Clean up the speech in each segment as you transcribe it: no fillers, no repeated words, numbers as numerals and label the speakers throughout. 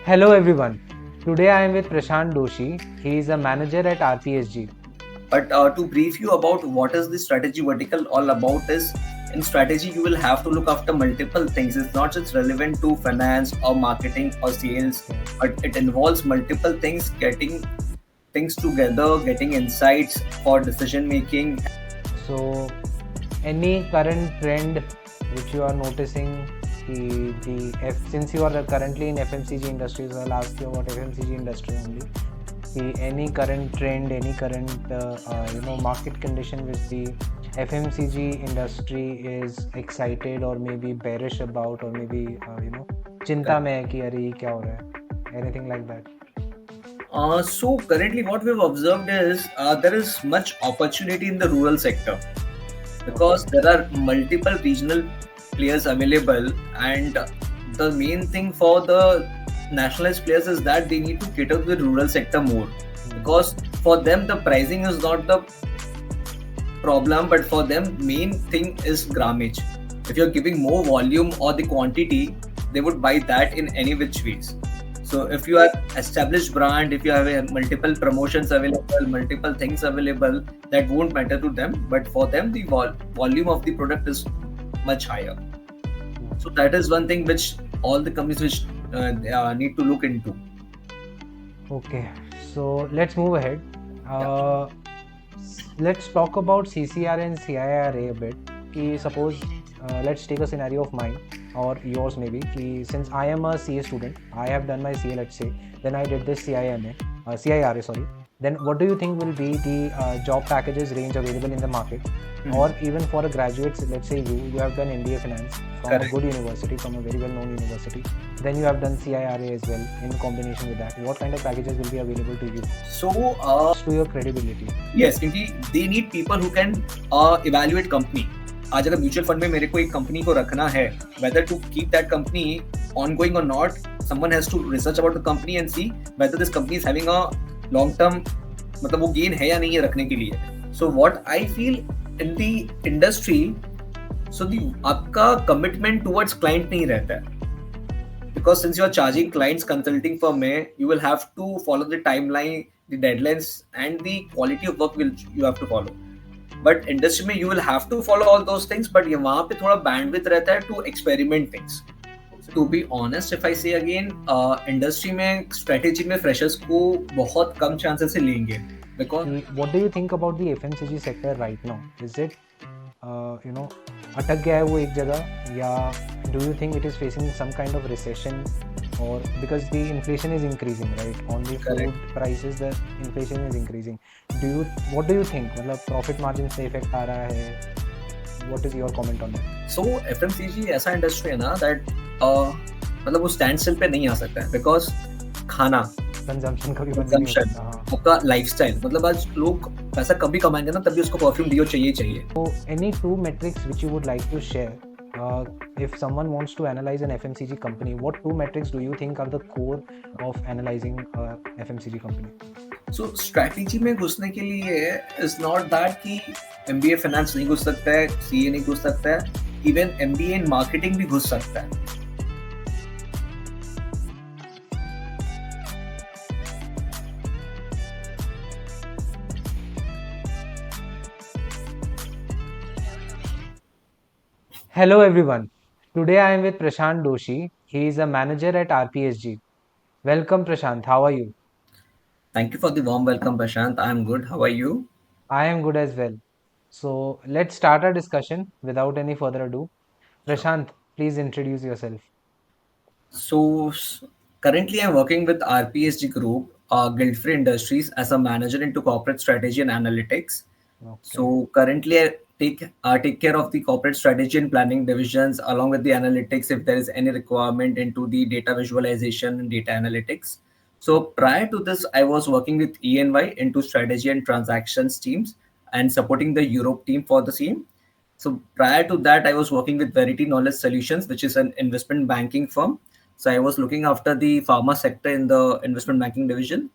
Speaker 1: Hello everyone. Today I am with Prashant Doshi. He is a manager at RPSG.
Speaker 2: But to brief you about what is the strategy vertical all about is, in strategy you will have to look after multiple things. It's not just relevant to finance or marketing or sales, but it involves multiple things, getting things together, getting insights for decision making.
Speaker 1: So, any current trend which you are noticing? Since you are currently in FMCG industry, so I'll ask you about FMCG industry only. Any current trend, any current market condition which the FMCG industry is excited or maybe bearish about, or maybe चिंता में है कि अरे ये क्या हो रहा है, anything like that.
Speaker 2: So currently what we've observed is there is much opportunity in the rural sector because there are multiple regional players available, and the main thing for the nationalized players is that they need to cater to the rural sector more, because for them the pricing is not the problem, but for them main thing is grammage. If you're giving more volume or the quantity, they would buy that in any which ways. So if you are established brand, if you have multiple promotions available, multiple things available, that won't matter to them. But for them, the volume of the product is much higher. So that is one thing which all the companies which need to look into.
Speaker 1: Okay, so let's move ahead. Let's talk about CCRA and CIRA a bit. Suppose let's take a scenario of mine or yours maybe. Since I am a CA student, I have done my CA, let's say, then I did this CIRA, sorry. Then what do you think will be the job packages range available in the market? Or even for a graduate, let's say you have done MBA Finance from a good university, from a very well-known university. Then you have done CIRA as well in combination with that. What kind of packages will be available to you?
Speaker 2: So,
Speaker 1: to your credibility.
Speaker 2: Yes, they need people who can evaluate company. आज अगर mutual fund में मेरे को एक company को रखना है, whether to keep that company ongoing or not, someone has to research about the company and see whether this company is having a long term, मतलब वो गेन है या नहीं है रखने के लिए. So what I feel in the industry, so आपका commitment towards client नहीं रहता है, because since you are charging clients consulting firm में, you will have to follow the timeline, the deadlines and the quality of work you have to follow. But industry में you will have to follow all those things, but वहाँ पे थोड़ा bandwidth रहता है to experiment things. To be honest, if I say again, industry में strategy में freshers को बहुत कम chances से लेंगे. Because
Speaker 1: what do you think about the FMCG sector right now? Is it अटक गया है वो एक जगह, या do you think it is facing some kind of recession? Or because the inflation is increasing, right? On the food prices, the inflation is increasing. What do you think? मतलब profit margins पे effect आ रहा है? What is your comment on that?
Speaker 2: So FMCG ऐसा industry है ना that मतलब वो stand still पे नहीं आ सकता है, because खाना
Speaker 1: consumption का भी
Speaker 2: consumption आपका lifestyle, मतलब आज लोग पैसा कभी कमाएंगे ना तभी उसको perfume डियो चाहिए.
Speaker 1: So any two metrics which you would like to share? If someone wants to analyze an FMCG company, what two metrics do you think are the core of analyzing a FMCG company?
Speaker 2: So strategy में घुसने के लिए is not that कि MBA finance नहीं घुस सकता है, CA नहीं घुस सकता है, even MBA in marketing भी घुस सकता है.
Speaker 1: Hello everyone. Today I am with Prashant Doshi. He is a manager at RPSG. Welcome Prashant. How are you?
Speaker 2: Thank you for the warm welcome, Prashant. I am good. How are you?
Speaker 1: I am good as well. So let's start our discussion without any further ado. Prashant, please introduce yourself.
Speaker 2: So currently I'm working with RPSG Group, Guildfree Industries, as a manager into corporate strategy and analytics. Okay. So currently I take care of the corporate strategy and planning divisions along with the analytics if there is any requirement into the data visualization and data analytics. So prior to this, I was working with ENY into strategy and transactions teams and supporting the Europe team for the same. So prior to that, I was working with Verity Knowledge Solutions, which is an investment banking firm. So I was looking after the pharma sector in the investment banking division.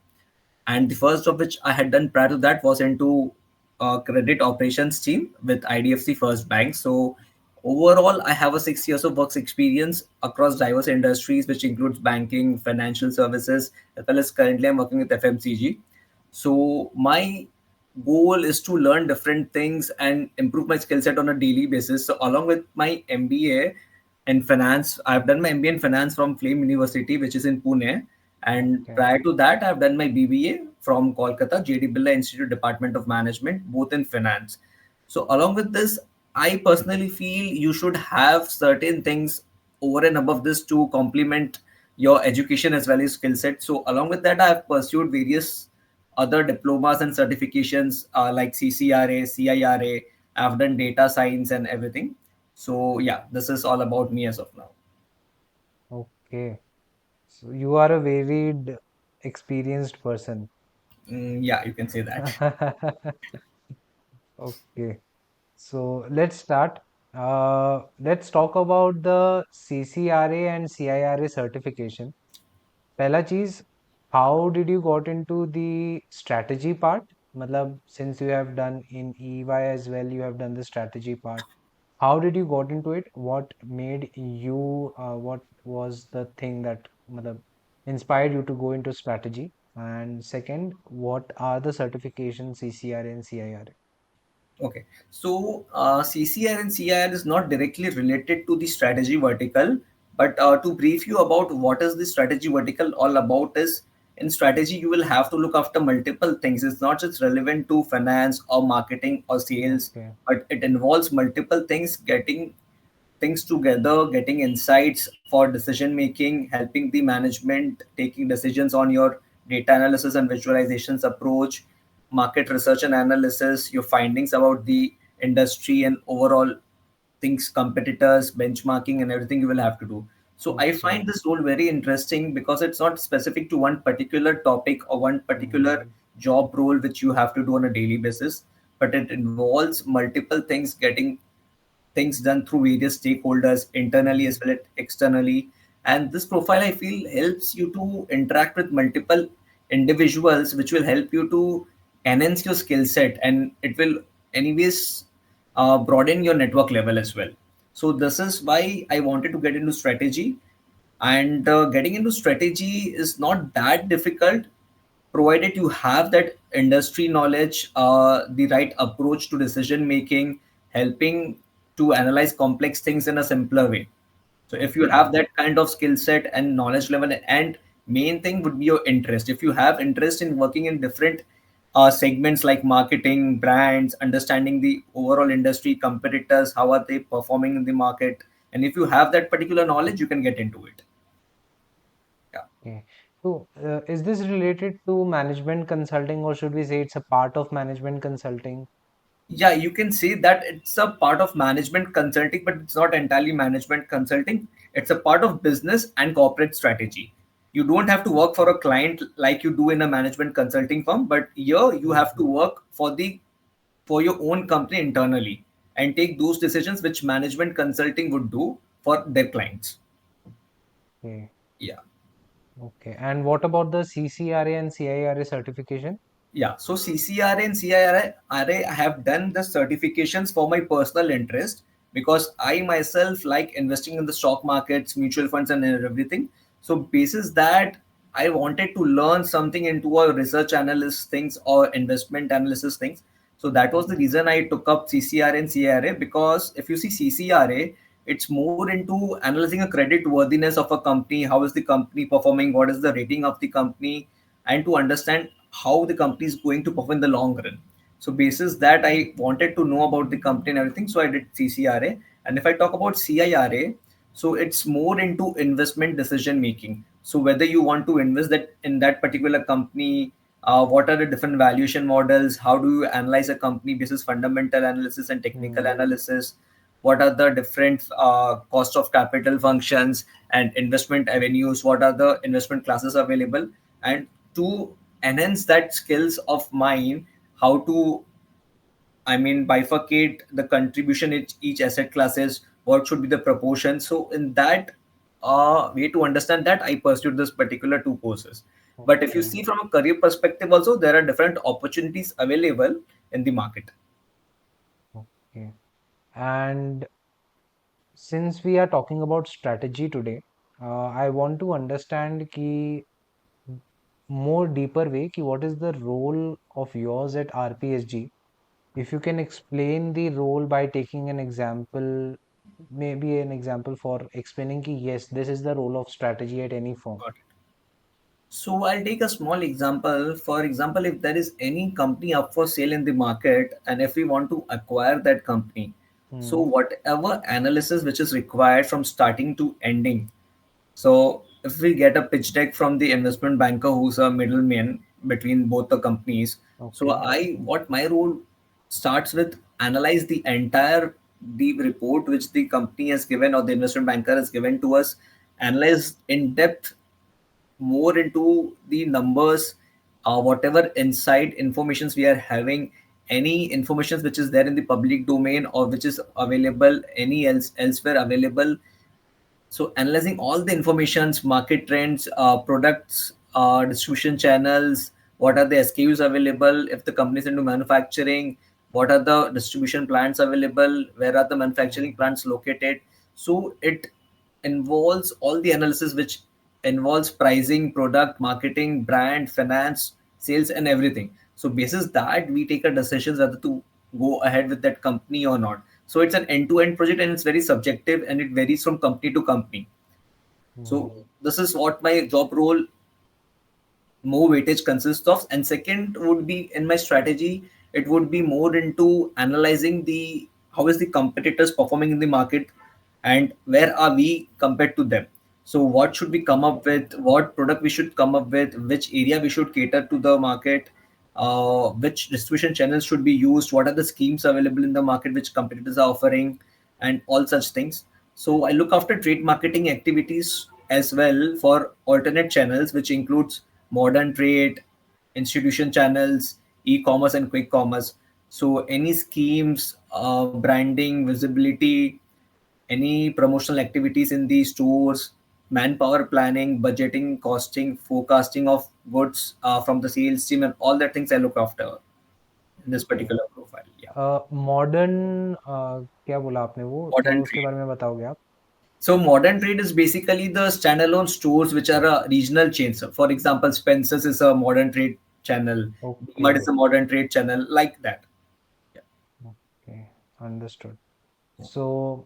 Speaker 2: And the first job which I had done prior to that was into credit operations team with IDFC First Bank. So overall, I have a 6 years of work experience across diverse industries, which includes banking, financial services, as well as currently I'm working with FMCG. So my goal is to learn different things and improve my skill set on a daily basis. So along with my MBA in finance, I've done my MBA in finance from Flame University, which is in Pune. And
Speaker 1: Okay.
Speaker 2: prior to that, I've done my BBA from Kolkata, JD Birla Institute Department of Management, both in finance. So along with this, I personally feel you should have certain things over and above this to complement your education as well as skill set. So along with that, I have pursued various other diplomas and certifications like CCRA, CIRA. I've done data science and everything. So yeah, this is all about me as of now.
Speaker 1: Okay. So you are a varied, experienced person.
Speaker 2: Yeah, you can say that.
Speaker 1: Okay. So let's start. Let's talk about the CCRA and CIRA certification. पहला चीज, how did you got into the strategy part? मतलब since you have done in EY as well, you have done the strategy part. How did you got into it? What made you, what was the thing that मतलब, inspired you to go into strategy? And second, what are the certifications CCRA and CIRA?
Speaker 2: Okay, so CCR and CIR is not directly related to the strategy vertical, but to brief you about what is the strategy vertical all about is in strategy you will have to look after multiple things. It's not just relevant to finance or marketing or sales,
Speaker 1: Okay.
Speaker 2: but it involves multiple things, getting things together, getting insights for decision making, helping the management taking decisions on your data analysis and visualizations approach, market research and analysis, your findings about the industry and overall things, competitors, benchmarking, and everything you will have to do. So I
Speaker 1: Okay.
Speaker 2: find this role very interesting because it's not specific to one particular topic or one particular
Speaker 1: Hmm.
Speaker 2: job role which you have to do on a daily basis, but it involves multiple things, getting things done through various stakeholders internally as
Speaker 1: Hmm.
Speaker 2: well as externally. And this profile, I feel, helps you to interact with multiple individuals, which will help you to enhance your skill set and it will, anyways, broaden your network level as well. So, this is why I wanted to get into strategy. And getting into strategy is not that difficult provided you have that industry knowledge, the right approach to decision making, helping to analyze complex things in a simpler way. So if you
Speaker 1: Okay.
Speaker 2: have that kind of skill set and knowledge level, and main thing would be your interest. If you have interest in working in different segments like marketing, brands, understanding the overall industry, competitors, how are they performing in the market, and if you have that particular knowledge, you can get into it. Yeah.
Speaker 1: Okay. So, is this related to management consulting, or should we say it's a part of management consulting?
Speaker 2: Yeah, you can say that it's a part of management consulting, but it's not entirely management consulting. It's a part of business and corporate strategy. You don't have to work for a client like you do in a management consulting firm, but here you have to
Speaker 1: Mhm.
Speaker 2: work for your own company internally and take those decisions which management consulting would do for their clients.
Speaker 1: Okay.
Speaker 2: Yeah.
Speaker 1: Okay. And what about the CCRA and CIRA certification?
Speaker 2: Yeah, so CCRA and CIRA, I have done the certifications for my personal interest because I myself like investing in the stock markets, mutual funds, and everything. So, basis that I wanted to learn something into a research analyst things or investment analysis things. So, that was the
Speaker 1: Mhm.
Speaker 2: reason I took up CCRA and CIRA because if you see CCRA, it's more into analyzing a credit worthiness of a company, how is the company performing, what is the rating of the company, and to understand how the company is going to perform in the long run. So basis that I wanted to know about the company and everything, so I did CCRA. And if I talk about CIRA, so it's more into investment decision making. So whether you want to invest that in that particular company, what are the different valuation models? How do you analyze a company basis fundamental analysis and technical
Speaker 1: Hmm.
Speaker 2: analysis? What are the different cost of capital functions and investment avenues? What are the investment classes available? And to enhance that skills of mine, how to, I mean, bifurcate the contribution in each asset classes, what should be the proportion. So in that way to understand that, I pursued this particular two courses. But if you
Speaker 1: Okay.
Speaker 2: see from a career perspective also, there are different opportunities available in the market.
Speaker 1: Okay. And since we are talking about strategy today, I want to understand ki more deeper way ki what is the role of yours at RPSG. If you can explain the role by taking an example, maybe an example for explaining ki yes, this is the role of strategy at any firm.
Speaker 2: Got it. So I'll take a small example. For example, if there is any company up for sale in the market, and if we want to acquire that company, so
Speaker 1: Hmm.
Speaker 2: whatever analysis which is required from starting to ending. So if we get a pitch deck from the investment banker who's a middleman between both the companies, so
Speaker 1: Okay.
Speaker 2: I what my role starts with analyze the entire deep report which the company has given or the investment banker has given to us, analyze in depth more into the numbers, whatever inside informations we are having, any information which is there in the public domain or which is available any elsewhere available. So analyzing all the informations, market trends, products, distribution channels, what are the SKUs available, if the company is into manufacturing, what are the distribution plants available, where are the manufacturing
Speaker 1: Hmm.
Speaker 2: plants located. So it involves all the analysis which involves pricing, product, marketing, brand, finance, sales, and everything. So basis that we take a decision whether to go ahead with that company or not. So it's an end-to-end project and it's very subjective and it varies from company to company.
Speaker 1: Hmm.
Speaker 2: So this is what my job role more weightage consists of. And second would be in my strategy, it would be more into analyzing the how is the competitors performing in the market and where are we compared to them. So what should we come up with, what product we should come up with, which area we should cater to the market, which distribution channels should be used, what are the schemes available in the market which competitors are offering, and all such things. So I look after trade marketing activities as well for alternate channels, which includes modern trade, institution channels, e-commerce, and quick commerce. So any schemes, branding, visibility, any promotional activities in the stores, manpower planning, budgeting, costing, forecasting of goods from the sales team, and all the things I look after in this
Speaker 1: Okay.
Speaker 2: particular profile. Yeah,
Speaker 1: modern क्या बोला आपने वो थोड़ा
Speaker 2: modern
Speaker 1: उसके
Speaker 2: trade.
Speaker 1: बारे में बताओगे आप?
Speaker 2: So modern trade is basically the standalone stores which are regional chains. For example, Spencer's is a modern trade channel.
Speaker 1: Okay.
Speaker 2: DMart is a modern trade channel, like that. Yeah.
Speaker 1: Okay. Understood. So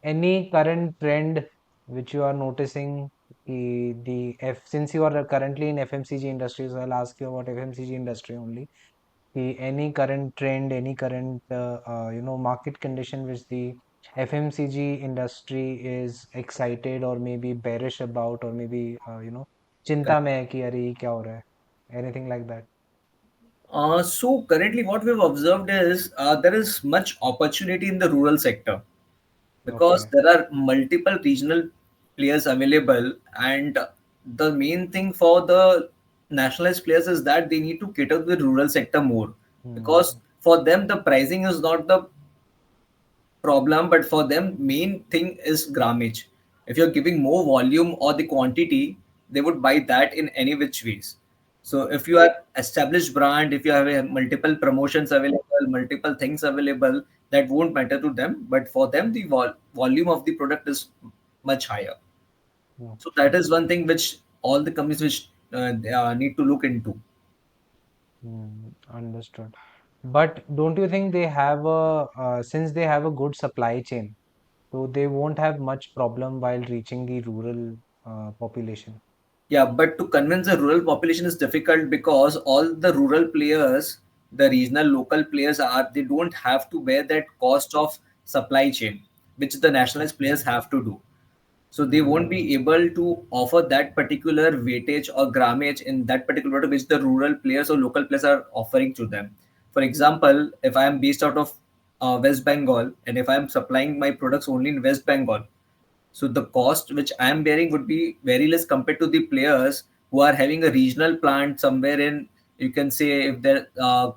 Speaker 1: any current trend which you are noticing the since you are currently in FMCG industry, so I'll ask you about FMCG industry only. Any current trend, any current market condition which the FMCG industry is excited or maybe bearish about, or maybe चिंता में है कि अरे ये क्या हो रहा है, anything like that.
Speaker 2: So currently, what we've observed is there is much opportunity in the rural sector because
Speaker 1: Okay.
Speaker 2: there are multiple regional players available, and the main thing for the nationalized players is that they need to cater to the rural sector more because
Speaker 1: Hmm.
Speaker 2: for them the pricing is not the problem, but for them main thing is grammage. If you're giving more volume or the quantity, they would buy that in any which ways. So if you are established brand, if you have multiple promotions available, multiple things available, that won't matter to them, but for them the volume of the product is much higher. So that
Speaker 1: Okay.
Speaker 2: is one thing which all the companies which they, need to look into.
Speaker 1: Understood. But don't you think they have a since they have a good supply chain, so they won't have much problem while reaching the rural population?
Speaker 2: Yeah, but to convince the rural population is difficult because all the rural players, the regional local players they don't have to bear that cost of supply chain, which the nationalized
Speaker 1: Okay.
Speaker 2: players have to do. So they won't
Speaker 1: Hmm.
Speaker 2: be able to offer that particular weightage or grammage in that particular product which the rural players or local players are offering to them. For example, if I am based out of West Bengal and if I am supplying my products only in West Bengal, so the cost which I am bearing would be very less compared to the players who are having a regional plant somewhere in, you can say, if there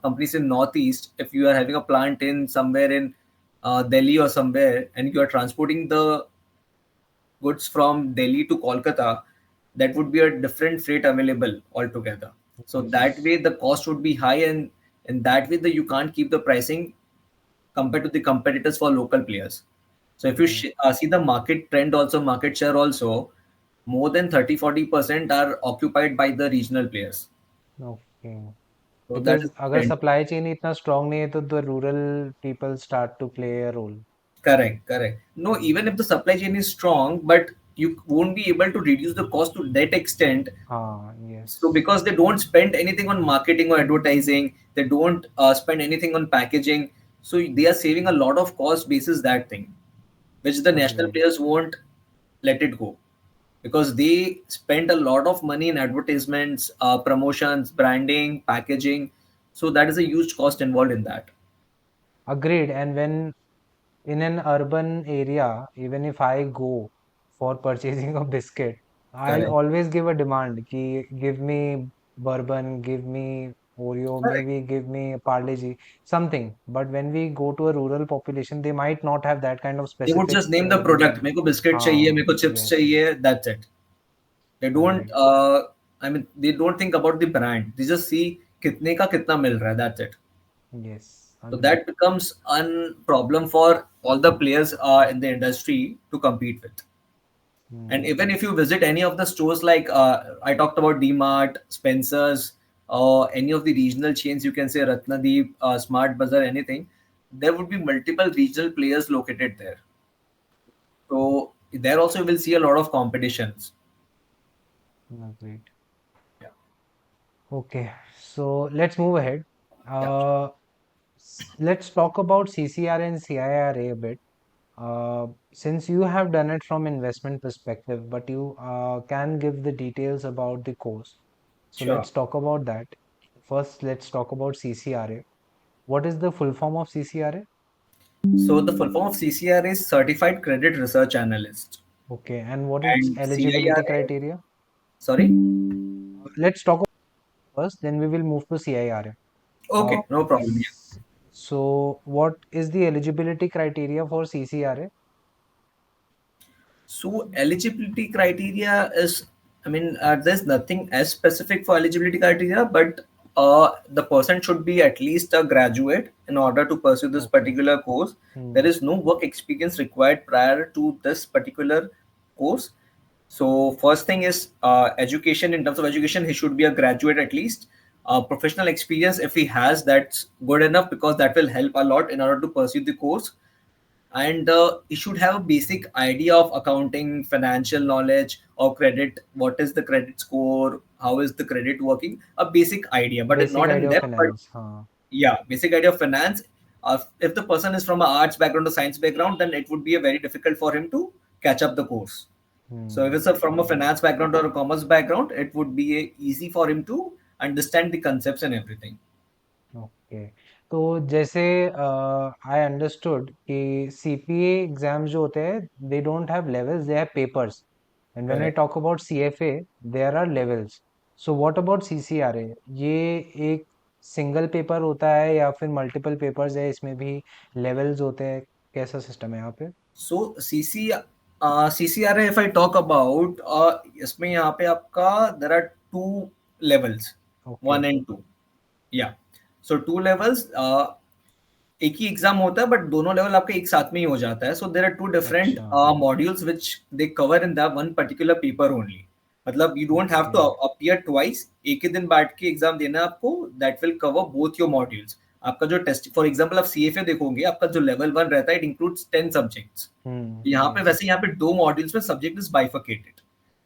Speaker 2: companies in Northeast, if you are having a plant in somewhere in Delhi or somewhere, and you are transporting the goods from Delhi to Kolkata, that would be a different freight available altogether. So that
Speaker 1: Yes.
Speaker 2: way the cost would be high, and in that way you can't keep the pricing compared to the competitors for local players. So if you
Speaker 1: Right.
Speaker 2: see the market trend also, market share also, more than 30-40% are occupied by the regional players.
Speaker 1: Okay.
Speaker 2: So that
Speaker 1: Because
Speaker 2: is the
Speaker 1: अगर
Speaker 2: trend.
Speaker 1: supply chain इतना strong नहीं है तो the rural people start to play a role.
Speaker 2: Correct, correct. No, even if the supply chain is strong, but you won't be able to reduce the cost to that extent.
Speaker 1: हाँ,
Speaker 2: So
Speaker 1: yes.
Speaker 2: because they don't spend anything on marketing or advertising, they don't spend anything on packaging. So they are saving a lot of cost basis that thing, which the national
Speaker 1: Agreed.
Speaker 2: players won't let it go, because they spend a lot of money in advertisements, promotions, branding, packaging. So that is a huge cost involved in that.
Speaker 1: Agreed. And when in an urban area, even if I go for purchasing a biscuit, I'll
Speaker 2: Correct.
Speaker 1: always give a demand कि give me bourbon, give me Oreo,
Speaker 2: Correct.
Speaker 1: maybe give me Parle G, something. But when we go to a rural population, they might not have that kind of
Speaker 2: They would
Speaker 1: specific
Speaker 2: just name the product.
Speaker 1: demand.
Speaker 2: मेरे को biscuit चाहिए,
Speaker 1: हाँ,
Speaker 2: मेरे को chips
Speaker 1: yes,
Speaker 2: चाहिए. That's it. They don't.
Speaker 1: agreed.
Speaker 2: I mean, they don't think about the brand. They just see कितने का कितना मिल रहा है. That's it.
Speaker 1: Yes,
Speaker 2: So
Speaker 1: agreed.
Speaker 2: that becomes a problem for all the players in the industry to compete with. And
Speaker 1: Hmm.
Speaker 2: even if you visit any of the stores, like I talked about DMart, Spencer's, or any of the regional chains, you can say Ratnadeep, Smart Bazaar, anything, there would be multiple regional players located there. So there also you will see a lot of competitions.
Speaker 1: Agreed.
Speaker 2: Yeah.
Speaker 1: Okay, so let's move ahead.
Speaker 2: Yeah.
Speaker 1: Uh, let's talk about CCR and CIRA a bit. Since you have done it from investment perspective, but you can give the details about the course. So
Speaker 2: Sure.
Speaker 1: let's talk about that. First, let's talk about CCRA. What is the full form of CCRA?
Speaker 2: So the full form of CCR is Certified Credit Research Analyst,
Speaker 1: Okay, and what is
Speaker 2: and
Speaker 1: eligibility
Speaker 2: CIRA.
Speaker 1: criteria?
Speaker 2: Sorry.
Speaker 1: Let's talk about first, then we will move to CIRA. Uh,
Speaker 2: Okay, no problem. Yeah.
Speaker 1: so what is the eligibility criteria for CCRA?
Speaker 2: So eligibility criteria is, I mean, there's nothing as specific for eligibility criteria, but the person should be at least a graduate in order to pursue this
Speaker 1: Okay.
Speaker 2: particular course. There
Speaker 1: Hmm.
Speaker 2: is no work experience required prior to this particular course. So first thing is education. In terms of education, he should be a graduate at least. Professional experience, if he has, that's good enough, because that will help a lot in order to pursue the course. And you should have a basic idea of accounting, financial knowledge, or credit. What is the credit score, how is the credit working, a basic idea, but
Speaker 1: Basic
Speaker 2: not in
Speaker 1: idea of
Speaker 2: depth. But
Speaker 1: finance. Huh.
Speaker 2: yeah, basic idea of finance. If the person is from an arts background or science background, then it would be a very difficult for him to catch up the course. So if
Speaker 1: Hmm.
Speaker 2: it's from a finance background or a commerce background, it would be easy for him to understand the concepts and everything.
Speaker 1: Okay तो जैसे I understood कि CPA exams जो होते हैं they don't have levels they have papers and when I
Speaker 2: Correct.
Speaker 1: Talk about CFA there are levels so what about CCRA ये एक single paper होता है या फिर मल्टीपल पेपर्स है इसमें भी लेवल्स होते हैं कैसा सिस्टम है यहाँ पे
Speaker 2: So CCRA, if I talk about, इसमें यहाँ पे आपका there are two levels,
Speaker 1: okay
Speaker 2: 1 and 2. Yeah. So two levels. एक ही एग्जाम होता है, बट दोनों लेवल आपके एक साथ में ही हो जाता है. So there are two different
Speaker 1: अच्छा
Speaker 2: modules which they cover in the one particular paper only. मतलब you don't have
Speaker 1: okay
Speaker 2: to appear twice. एक ही दिन बैठ के एग्जाम देना है आपको. That will cover both your modules. आपका जो टेस्ट, फॉर एग्जाम्पल आप सीएफए देखोगे, आपका जो लेवल 1 रहता है, इट इंक्लूड्स 10 सब्जेक्ट्स. यहाँ पे
Speaker 1: यस
Speaker 2: वैसे यहाँ पे दो मॉड्यूल्स में सब्जेक्ट इज बाइफर्केटेड.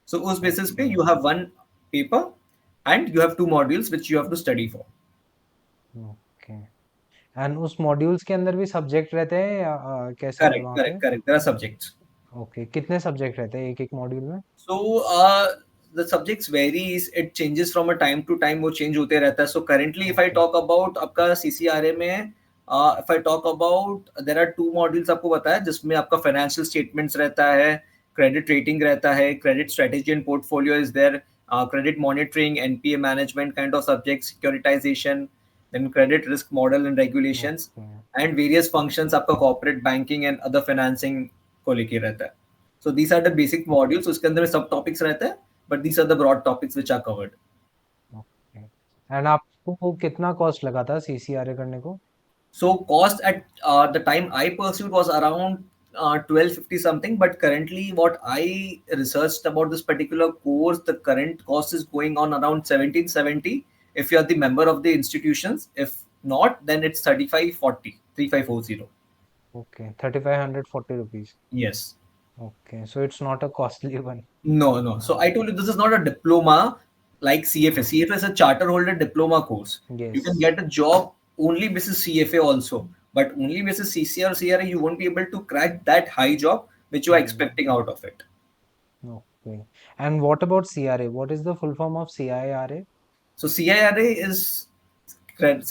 Speaker 2: सो उस बेसिस पे
Speaker 1: okay
Speaker 2: you have one paper and you have two modules which you have to study for.
Speaker 1: Okay and उस मॉड्यूल्स के अंदर भी सब्जेक्ट रहते हैं या कैसा है
Speaker 2: करेक्ट,
Speaker 1: वहाँ पे
Speaker 2: correct, correct. There are subjects.
Speaker 1: Okay कितने सब्जेक्ट रहते हैं एक एक मॉड्यूल में
Speaker 2: So the subjects varies. It changes from a time to time. वो change होते रहता है. So currently, if I
Speaker 1: okay
Speaker 2: talk about आपका CCRA में, if I talk about, there are two modules आपको बताया, जिसमें आपका financial statements रहता है, credit rating रहता है, credit strategy and portfolio is there, credit monitoring, NPA management kind of subjects, securitization, then credit risk model and regulations,
Speaker 1: okay
Speaker 2: and various functions आपका corporate banking and other financing को लेके रहता है. So these are the basic modules. उसके अंदर में सब topics रहते हैं. but these are the broad topics which are covered.
Speaker 1: Okay. And आपको कितना कॉस्ट लगा था सीसीआरए करने को?
Speaker 2: So cost at the time I pursued was around 1250 something, but currently what I researched about this particular course, the current cost is going on around 1770 if you are the member of the institutions. If not, then it's 3540, 3540.
Speaker 1: Okay, 3540 rupees.
Speaker 2: Yes.
Speaker 1: Okay, so it's not a costly one.
Speaker 2: No, no. So I told you this is not a diploma like CFA. CFA is a charter holder diploma course. You
Speaker 1: yes.
Speaker 2: can get a job only basis CFA also, but only basis CCR or CRA you won't be able to crack that high job which you are expecting out of it.
Speaker 1: Okay. And what about CRA? What is the full form of CIRA?
Speaker 2: So CIRA is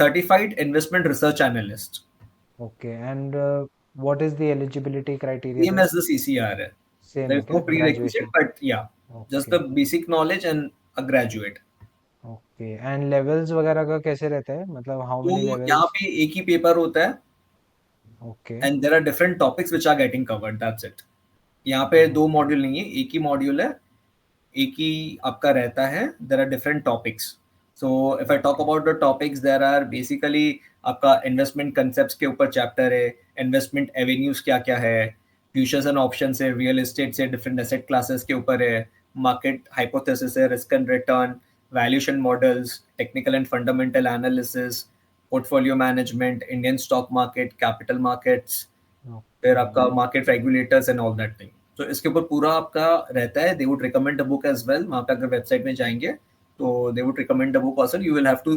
Speaker 2: Certified Investment Research Analyst,
Speaker 1: okay. And what is the eligibility criteria
Speaker 2: same
Speaker 1: there?
Speaker 2: as the CCRA.
Speaker 1: Same
Speaker 2: There
Speaker 1: है
Speaker 2: is
Speaker 1: क्या?
Speaker 2: no prerequisite,
Speaker 1: graduation?
Speaker 2: but yeah, just
Speaker 1: okay.
Speaker 2: the basic knowledge and a graduate.
Speaker 1: Okay. And levels वगैरह का कैसे रहता है, मतलब how many
Speaker 2: तो यहाँ
Speaker 1: लेवल्स?
Speaker 2: पे एक ही पेपर होता है
Speaker 1: okay.
Speaker 2: and there are different topics which are getting covered. That's it. यहाँ पे दो मॉड्यूल नहीं है, एक ही मॉड्यूल है, एक ही आपका रहता है. There are different topics. So if I talk about the topics, there are basically आपका इन्वेस्टमेंट कंसेप्ट्स के ऊपर चैप्टर है, इन्वेस्टमेंट एवेन्यूज क्या क्या है, फ्यूचर्स एंड ऑप्शन है, रियल एस्टेट से डिफरेंट एसेट क्लासेस के ऊपर है, मार्केट हाइपोथेसिस है, risk and return, valuation models, technical and fundamental analysis, portfolio management, Indian stock market, capital markets, फिर आपका market regulators and all that thing. तो इसके ऊपर पूरा आपका रहता है. They would recommend a book as well. वहां पे अगर वेबसाइट में जाएंगे तो they would recommend a book also. You will have to,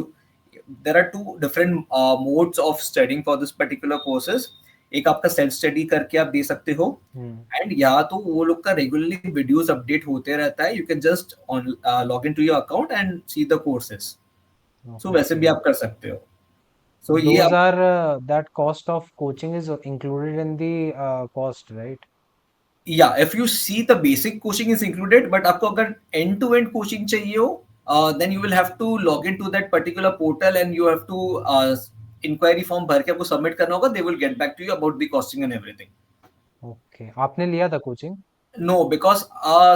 Speaker 2: there are two different modes of studying for this particular courses. एक आपका सेल्फ स्टडी करके आप दे सकते हो, एंड या तो वो लोग का रेगुलरली वीडियोस अपडेट होते रहता है. You can just log in to your account and see the courses. So वैसे भी आप कर सकते हो. सो ये
Speaker 1: Those
Speaker 2: आप,
Speaker 1: are that cost of coaching is included in the cost, right?
Speaker 2: yeah, if you see the basic coaching is included, but आपको अगर end to end coaching चाहिए हो, then you will have to log into that particular portal and you have to inquiry form भर के आपको submit करना होगा. They will get back to you about the costing and everything.
Speaker 1: Okay, आपने लिया था coaching?
Speaker 2: No, because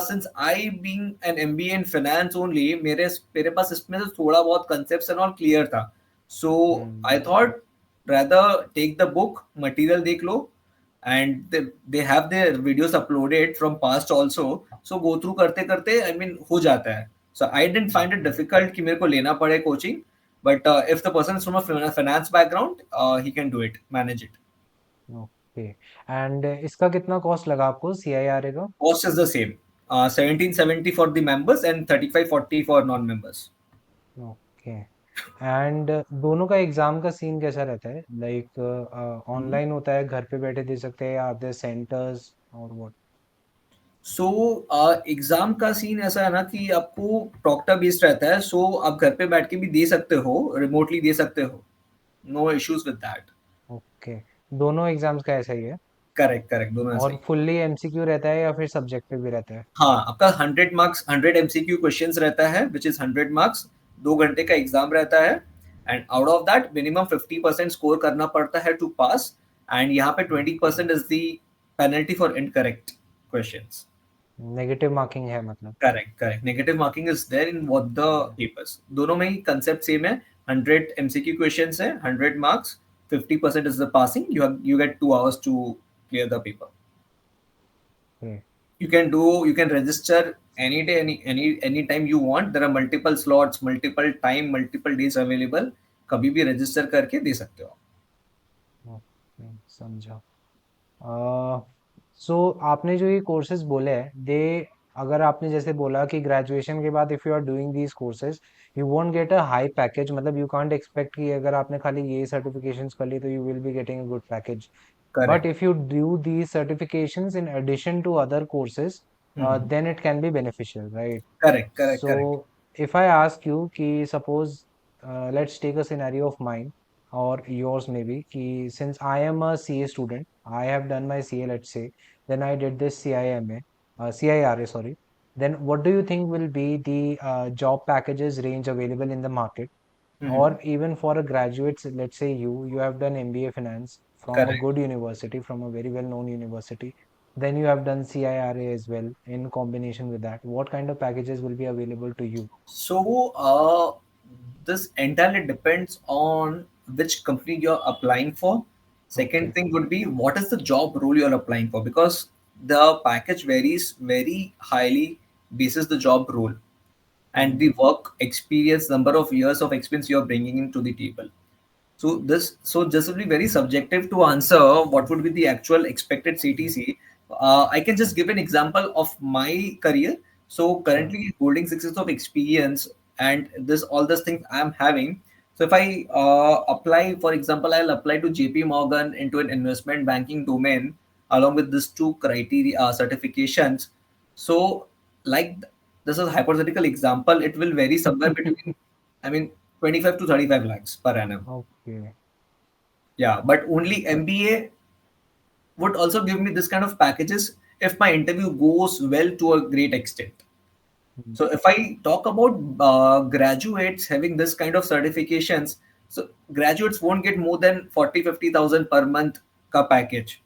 Speaker 2: since I being an MBA in finance only, मेरे पास इसमें से थोड़ा बहुत concepts and all clear था. So I thought rather take the book, material देख लो, and they have their videos uploaded from past also. So go through करते करते I mean हो जाता है. So I didn't find it difficult कि मेरे को लेना पड़े coaching, but if the person is from a finance background, he can do it, manage it.
Speaker 1: Okay. And इसका कितना कॉस्ट लगा आपको सीआईआरए का?
Speaker 2: Cost is the same. 1770 for the members and 3540 for non-members.
Speaker 1: Okay. And दोनों का exam का scene कैसा रहता है? लाइक ऑनलाइन होता है, घर पे बैठे दे सकते हैं, या आर देयर सेंटर्स और व्हाट?
Speaker 2: सो एग्जाम का सीन ऐसा है ना कि आपको प्रॉक्टर बेस्ड रहता है. सो आप घर पे बैठ के भी दे सकते हो, रिमोटली दे सकते हो. No issues with that.
Speaker 1: Okay, दोनों एग्जाम्स का ऐसा ही है?
Speaker 2: करेक्ट करेक्ट, दोनों ऐसा
Speaker 1: और
Speaker 2: ही.
Speaker 1: फुल्ली एमसीक्यू रहता है या फिर सब्जेक्टिव भी रहता है?
Speaker 2: हाँ, आपका 100 मार्क्स 100 एमसीक्यू क्वेश्चंस रहता है विच इज 100 मार्क्स. 2 घंटे का एग्जाम रहता है, and out of that minimum 50% score करना पड़ता है टू पास. एंड यहाँ पे 20% is the penalty for incorrect questions.
Speaker 1: Negative marking है मतलब?
Speaker 2: Correct correct. Negative marking is there in both the papers. दोनों में ही कंसेप्ट सेम है. 100 एमसीक्यू क्वेश्चंस है, 100 marks, 50% is the passing. You get 2 hours to clear the paper. You can register any day, any time you want. There are multiple slots, multiple time, multiple days available. कभी भी register करके दे सकते हो.
Speaker 1: समझा। सो आपने जो ये कोर्सेज बोले हैं, दे, अगर आपने जैसे बोला कि ग्रेजुएशन के बाद if you are doing these courses you won't get a high package, मतलब यू कांट एक्सपेक्ट कि अगर आपने खाली ये सर्टिफिकेशंस कर ली तो you will be getting a good package. But
Speaker 2: Correct.
Speaker 1: if you do these certifications in addition to other courses, then it can be beneficial, right?
Speaker 2: Correct. Correct.
Speaker 1: So
Speaker 2: Correct.
Speaker 1: if I ask you कि suppose let's take a scenario of mine or yours maybe कि since I am a CA student, I have done my CA, let's say, then I did this CIMA, CIRA, sorry. Then what do you think will be the job packages range available in the market? Or even for a graduate, let's say you have done MBA finance from a
Speaker 2: Correct.
Speaker 1: good university, from a very well known university. then you have done CIRA as well in combination with that. What kind of packages will be available to you?
Speaker 2: So, this entirely depends on which company you're applying for. Second
Speaker 1: Okay.
Speaker 2: thing would be what is the job role you're applying for, because the package varies very highly basis the job role and
Speaker 1: Hmm.
Speaker 2: the work experience, number of years of experience you're bringing into the table. So this will be very subjective to answer what would be the actual expected CTC. I can just give an example of my career. So
Speaker 1: Sure.
Speaker 2: currently holding 6 years of experience and this all these things I'm having. So if I apply, for example, I'll apply to JP Morgan into an investment banking domain along with these two criteria certifications. So like this is a hypothetical example. It will vary somewhere between, I mean, 25 to 35 lakhs per annum.
Speaker 1: Okay.
Speaker 2: Yeah, but only MBA would also give me this kind of packages if my interview goes well to a great extent.
Speaker 1: Hmm.
Speaker 2: So if I talk about graduates having this kind of certifications, so graduates won't get more than 40-50,000 per month ka package.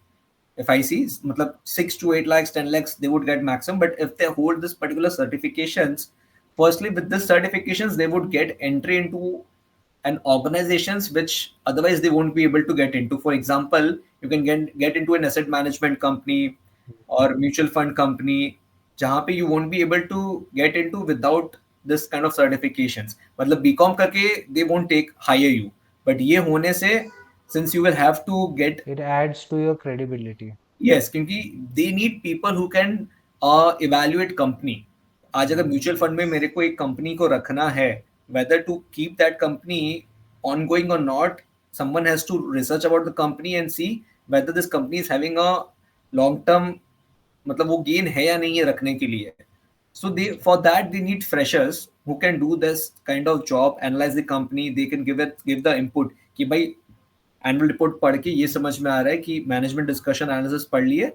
Speaker 2: If I see, matlab 6 to 8 lakhs, 10 lakhs, they would get maximum. But if they hold this particular certifications, firstly with this certifications, they would get entry into an organizations which otherwise they won't be able to get into. For example, you can get into an asset management company or mutual fund company, जहाँ पे you won't be able to get into without this kind of certifications. मतलब BCom करके they won't take hire you, but ये होने से since you will have to get.
Speaker 1: It adds to your credibility.
Speaker 2: Yes, क्योंकि they need people who can evaluate company. आज अगर
Speaker 1: Hmm.
Speaker 2: Mutual fund में मेरे को एक कंपनी को रखना है, whether to keep that company on going और not, someone has to research about the company and see whether this company is having a long term, मतलब वो गेन है या नहीं है रखने के लिए. So they, for that they need freshers who can do this kind of job, analyze the company, they can give the input कि भाई एनुअल रिपोर्ट पढ़ के ये समझ में आ रहा है कि मैनेजमेंट डिस्कशन एनालिसिस पढ़ लिए,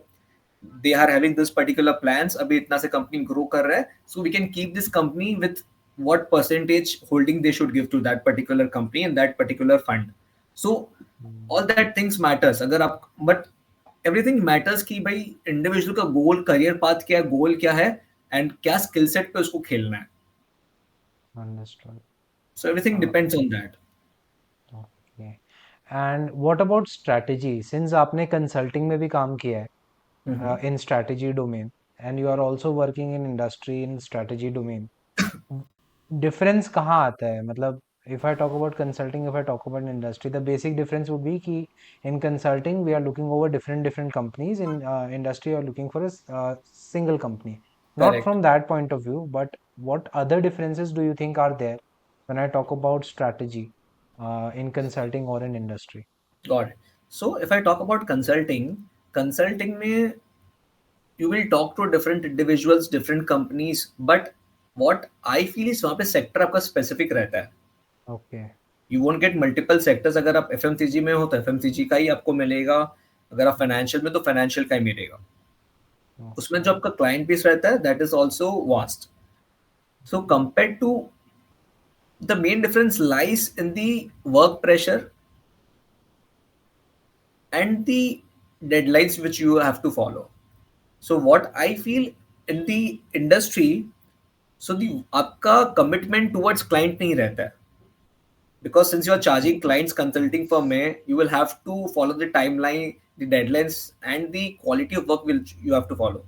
Speaker 2: they are having this particular plans, अभी इतना से कंपनी ग्रो कर रहा है, so we can keep this company with what percentage holding they should give to that particular company and that particular fund. So
Speaker 1: Hmm.
Speaker 2: all that things matters. अगर आप, but everything matters कि भाई individual का गोल, career path क्या है, गोल क्या है and क्या स्किल सेट पे उसको खेलना है.
Speaker 1: Understood.
Speaker 2: So everything
Speaker 1: Uh,
Speaker 2: depends on that.
Speaker 1: okay. And what about strategy? Since आपने consulting में भी काम किया है,
Speaker 2: Mhm.
Speaker 1: in strategy domain, and you are also working in industry in strategy domain, difference कहाँ आता है? मतलब if I talk about consulting, if I talk about industry, the basic difference would be कि in consulting we are looking over different companies. In industry, you are looking for a single company. Not
Speaker 2: Correct.
Speaker 1: from that point of view, but what other differences do you think are there when I talk about strategy in consulting or in industry?
Speaker 2: Got it. So if I talk about consulting, consulting में you will talk to different individuals, different companies, but what I feel is वहाँ पे sector आपका specific रहता है.
Speaker 1: Okay.
Speaker 2: You won't get multiple sectors. अगर आप FMCG में हो तो FMCG का ही आपको मिलेगा, अगर आप फाइनेंशियल में तो फाइनेंशियल का ही मिलेगा. उसमें जो
Speaker 1: Okay.
Speaker 2: आपका क्लाइंट बेस रहता है that is also vast. So compared to, the main difference lies in the work pressure and the deadlines which you have to follow. So what I feel in the industry, so the आपका commitment towards client नहीं रहता है, because since you are charging clients consulting firm में, you will have to follow the timeline, the deadlines and the quality of work will you have to follow.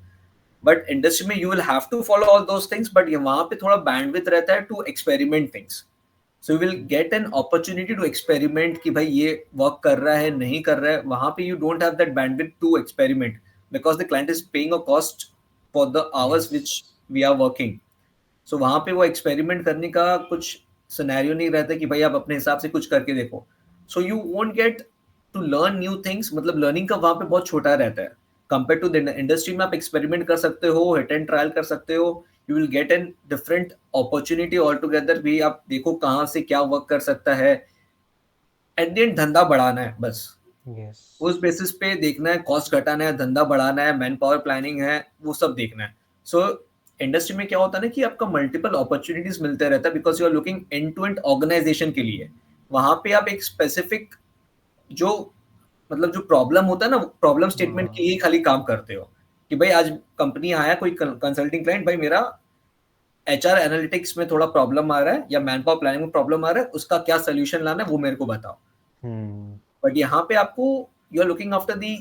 Speaker 2: But industry में you will have to follow all those things, but ये वहाँ पे थोड़ा bandwidth रहता है to experiment things. So you will get an opportunity to experiment कि भाई ये work कर रहा है नहीं कर रहा है. वहाँ पे you don't have that bandwidth to experiment because the client is paying a cost for the hours which
Speaker 1: Yes.
Speaker 2: we are working. So वहाँ पे वो experiment करने का कुछ scenario नहीं रहता कि भाई आप अपने हिसाब से कुछ करके देखो. So you won't get to learn new things. मतलब learning का वहाँ पे बहुत छोटा रहता है. Compared to the industry में आप experiment कर सकते हो, hit and trial कर सकते हो. You will get an different opportunity altogether. भी आप देखो कहाँ से क्या work कर सकता है. At the end धंधा बढ़ाना है बस.
Speaker 1: Yes.
Speaker 2: उस बेसिस पे देखना है, कॉस्ट घटाना है, धंधा बढ़ाना है, मैन पावर प्लानिंग है, वो सब देखना है. सो इंडस्ट्री में क्या होता है ना कि आपका मल्टीपल अपॉर्चुनिटीज मिलते रहता है because you are looking end to end organisation के लिए. वहां पे आप एक स्पेसिफिक जो, मतलब जो प्रॉब्लम होता है ना, प्रॉब्लम स्टेटमेंट के
Speaker 1: हाँ.
Speaker 2: लिए खाली काम करते हो. कि भाई आज कंपनी आया कोई कंसल्टिंग क्लाइंट, भाई मेरा एचआर एनालिटिक्स में थोड़ा प्रॉब्लम आ रहा है या मैन पावर प्लानिंग में प्रॉब्लम आ रहा है, उसका क्या सोल्यूशन लाना है वो मेरे को बताओ।
Speaker 1: Hmm.
Speaker 2: बट यहाँ पे आपको you are looking after the